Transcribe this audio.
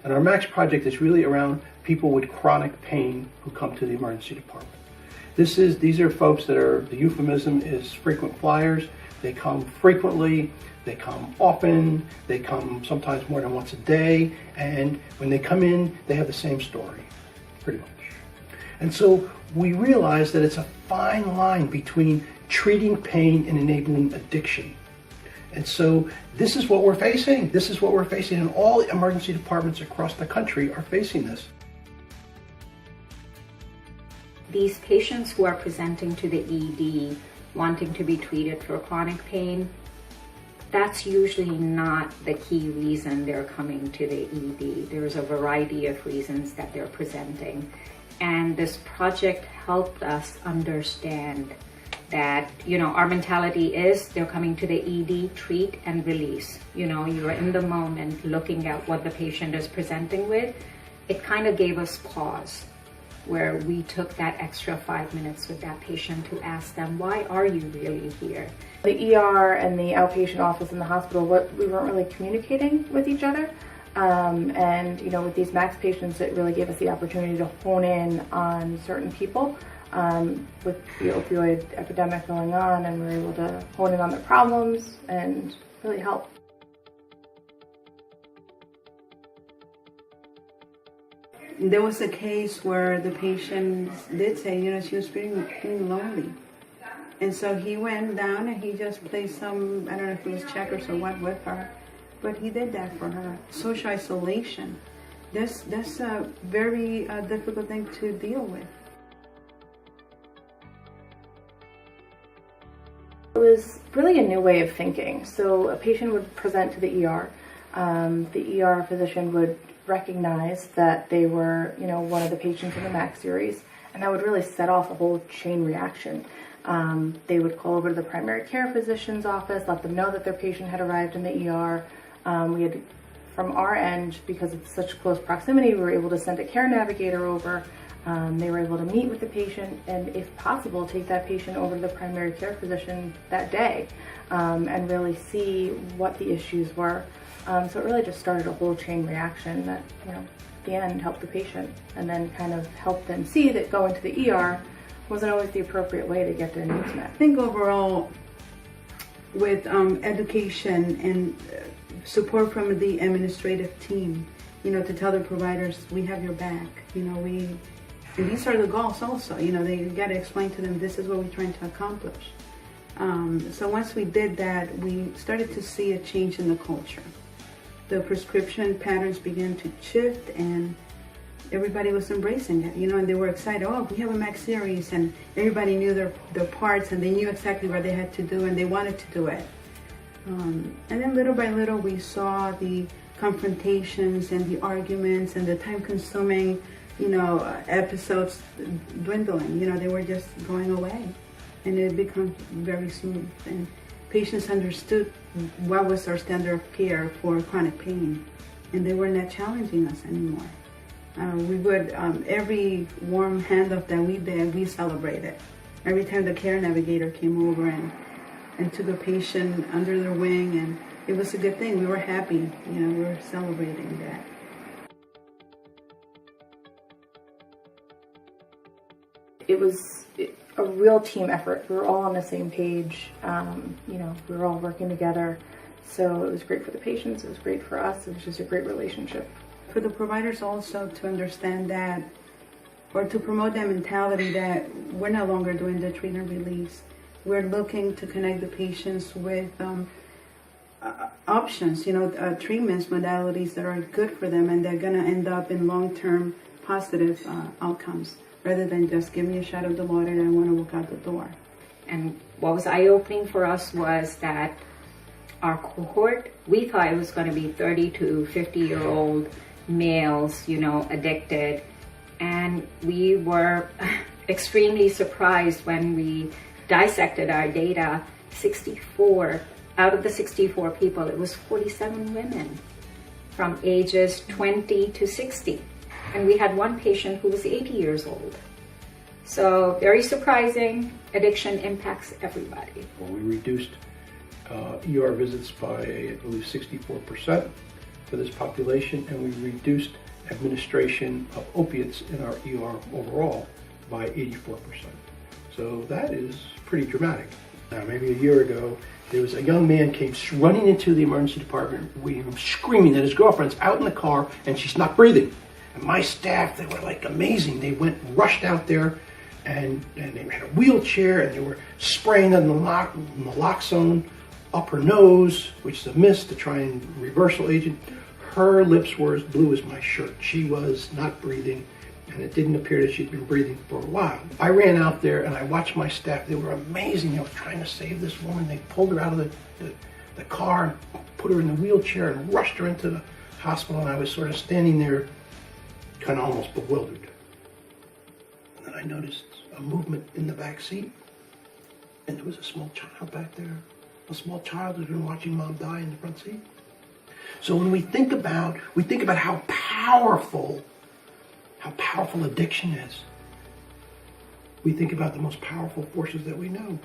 And our MAX project is really around people with chronic pain who come to the emergency department. These are folks that are, the euphemism is frequent flyers. They come frequently, they come often, they come sometimes more than once a day, and when they come in, they have the same story, pretty much. And so we realize that it's a fine line between treating pain and enabling addiction. And so this is what we're facing. This is what we're facing, and all emergency departments across the country are facing this. These patients who are presenting to the ED wanting to be treated for chronic pain, that's usually not the key reason they're coming to the ED. There's a variety of reasons that they're presenting. And this project helped us understand that, our mentality is they're coming to the ED, treat and release. You're in the moment looking at what the patient is presenting with. It kind of gave us pause, where we took that extra 5 minutes with that patient to ask them, why are you really here? The ER and the outpatient office in the hospital, we weren't really communicating with each other. And with these MAX patients, it really gave us the opportunity to hone in on certain people. With the opioid epidemic going on, and we were able to hone in on the problems and really help. There was a case where the patient did say, she was feeling lonely. And so he went down and he just played some, I don't know if it was checkers or what, with her. But he did that for her. Social isolation. That's a very difficult thing to deal with. It was really a new way of thinking. So a patient would present to the ER. The ER physician would recognize that they were, one of the patients in the MAX series, and that would really set off a whole chain reaction. They would call over to the primary care physician's office, let them know that their patient had arrived in the ER. We had, from our end, because it's such close proximity, we were able to send a care navigator over. They were able to meet with the patient and, if possible, take that patient over to the primary care physician that day and really see what the issues were. So it really just started a whole chain reaction that, at the end helped the patient, and then kind of helped them see that going to the ER wasn't always the appropriate way to get their needs met. I think overall, with education and support from the administrative team, to tell the providers, we have your back, and these are the goals also, they got to explain to them, this is what we're trying to accomplish. So once we did that, we started to see a change in the culture. The prescription patterns began to shift, and everybody was embracing it, and they were excited. Oh, we have a MAX series, and everybody knew their parts, and they knew exactly what they had to do, and they wanted to do it. And then little by little, we saw the confrontations and the arguments and the time-consuming, episodes dwindling. They were just going away, and it became very smooth. And patients understood what was our standard of care for chronic pain, and they were not challenging us anymore. We would, every warm handoff that we did, we celebrated. Every time the care navigator came over and took a patient under their wing, and it was a good thing. We were happy, we were celebrating that. It was a real team effort. We were all on the same page. We were all working together. So it was great for the patients. It was great for us. It was just a great relationship. For the providers also to understand that, or to promote that mentality that we're no longer doing the treat and release. We're looking to connect the patients with options, treatments, modalities that are good for them, and they're going to end up in long-term positive outcomes, rather than just give me a shot of the water and I want to walk out the door. And what was eye-opening for us was that our cohort, we thought it was going to be 30 to 50-year-old males, addicted. And we were extremely surprised when we dissected our data. 64 out of the 64 people, it was 47 women from ages 20 to 60. And we had one patient who was 80 years old. So very surprising. Addiction impacts everybody. We reduced ER visits by, I believe, 64%. for this population, and we reduced administration of opiates in our ER overall by 84%. So that is pretty dramatic. Now, maybe a year ago, there was a young man came running into the emergency department, screaming that his girlfriend's out in the car and she's not breathing. And my staff, they were like amazing. They rushed out there, and they had a wheelchair, and they were spraying the naloxone up her nose, which is a mist to try and reversal agent. Her lips were as blue as my shirt. She was not breathing, and it didn't appear that she'd been breathing for a while. I ran out there and I watched my staff. They were amazing. They were trying to save this woman. They pulled her out of the car and put her in the wheelchair and rushed her into the hospital, and I was sort of standing there kind of almost bewildered. And then I noticed a movement in the back seat, and there was a small child back there. A small child who's been watching mom die in the front seat. So when we think about how powerful addiction is. We think about the most powerful forces that we know.